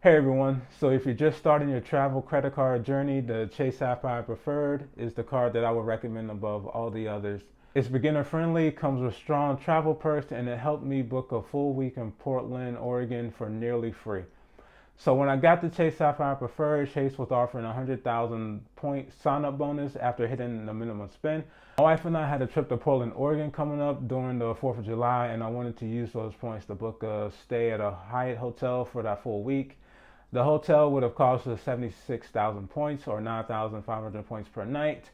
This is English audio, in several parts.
Hey everyone, so if you're just starting your travel credit card journey, the Chase Sapphire Preferred is the card that I would recommend above all the others. It's beginner friendly, comes with strong travel perks, and it helped me book a full week in Portland, Oregon for nearly free. So when I got the Chase Sapphire Preferred, Chase was offering a 100,000 point sign-up bonus after hitting the minimum spend. My wife and I had a trip to Portland, Oregon coming up during the 4th of July, and I wanted to use those points to book a stay at a Hyatt hotel for that full week. The hotel would have cost us 76,000 points or 9,500 points per night.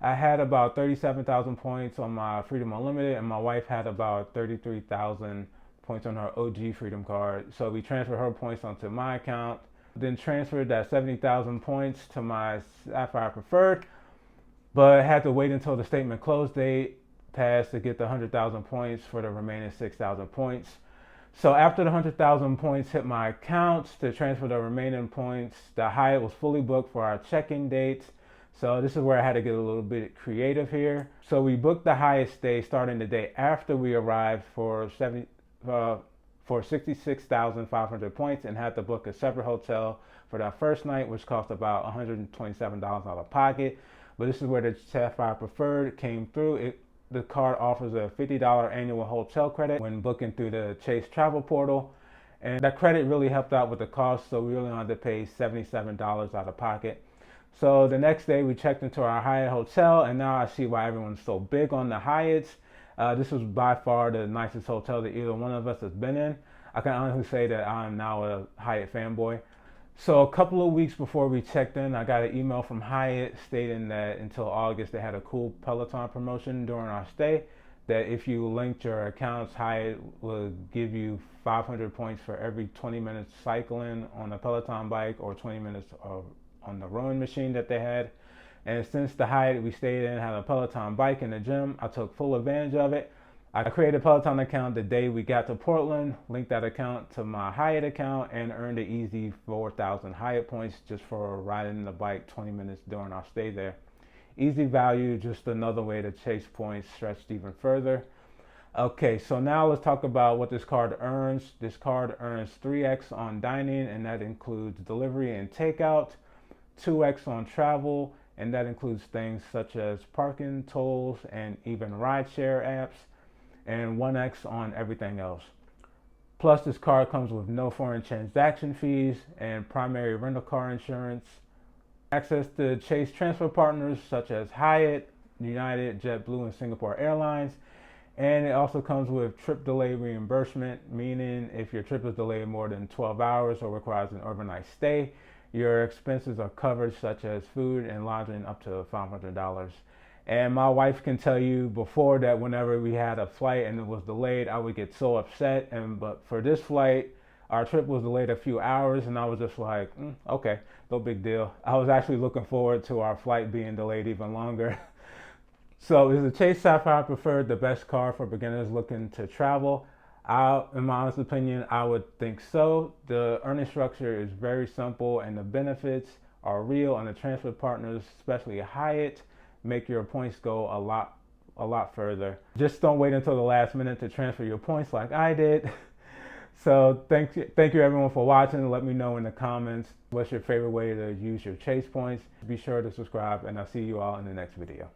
I had about 37,000 points on my Freedom Unlimited, and my wife had about 33,000 points on her OG Freedom card. So we transferred her points onto my account, then transferred that 70,000 points to my Sapphire Preferred, but had to wait until the statement close date passed to get the 100,000 points for the remaining 6,000 points. So after the 100,000 points hit my accounts to transfer the remaining points, the Hyatt was fully booked for our check-in dates. So this is where I had to get a little bit creative here. So we booked the Hyatt stay starting the day after we arrived for 66,500 points and had to book a separate hotel for that first night, which cost about $127 out of pocket. But this is where the Sapphire Preferred came through. The card offers a $50 annual hotel credit when booking through the Chase travel portal. And that credit really helped out with the cost, so we only had to pay $77 out of pocket. So the next day we checked into our Hyatt hotel, and now I see why everyone's so big on the Hyatts. This was by far the nicest hotel that either one of us has been in. I can honestly say that I'm now a Hyatt fanboy. So a couple of weeks before we checked in, I got an email from Hyatt stating that until August they had a cool Peloton promotion during our stay, that if you linked your accounts, Hyatt would give you 500 points for every 20 minutes cycling on a Peloton bike or 20 minutes on the rowing machine that they had. And since the Hyatt we stayed in had a Peloton bike in the gym, I took full advantage of it. I created a Peloton account the day we got to Portland, linked that account to my Hyatt account, and earned an easy 4,000 Hyatt points just for riding the bike 20 minutes during our stay there. Easy value, just another way to chase points stretched even further. Okay, so now let's talk about what this card earns. This card earns 3x on dining, and that includes delivery and takeout, 2x on travel, and that includes things such as parking, tolls, and even rideshare apps, and 1x on everything else. Plus, this card comes with no foreign transaction fees and primary rental car insurance, access to Chase transfer partners such as Hyatt, United, JetBlue, and Singapore Airlines, and it also comes with trip delay reimbursement, meaning if your trip is delayed more than 12 hours or requires an overnight stay, your expenses are covered, such as food and lodging, up to $500. And my wife can tell you before that whenever we had a flight and it was delayed, I would get so upset. But for this flight, our trip was delayed a few hours, and I was just like, okay, no big deal. I was actually looking forward to our flight being delayed even longer. So is the Chase Sapphire Preferred the best card for beginners looking to travel? In my honest opinion, I would think so. The earning structure is very simple, and the benefits are real, and the transfer partners, especially Hyatt, make your points go a lot further. Just don't wait until the last minute to transfer your points like I did. So thank you everyone for watching. Let me know in the comments what's your favorite way to use your Chase points. Be sure to subscribe, and I'll see you all in the next video.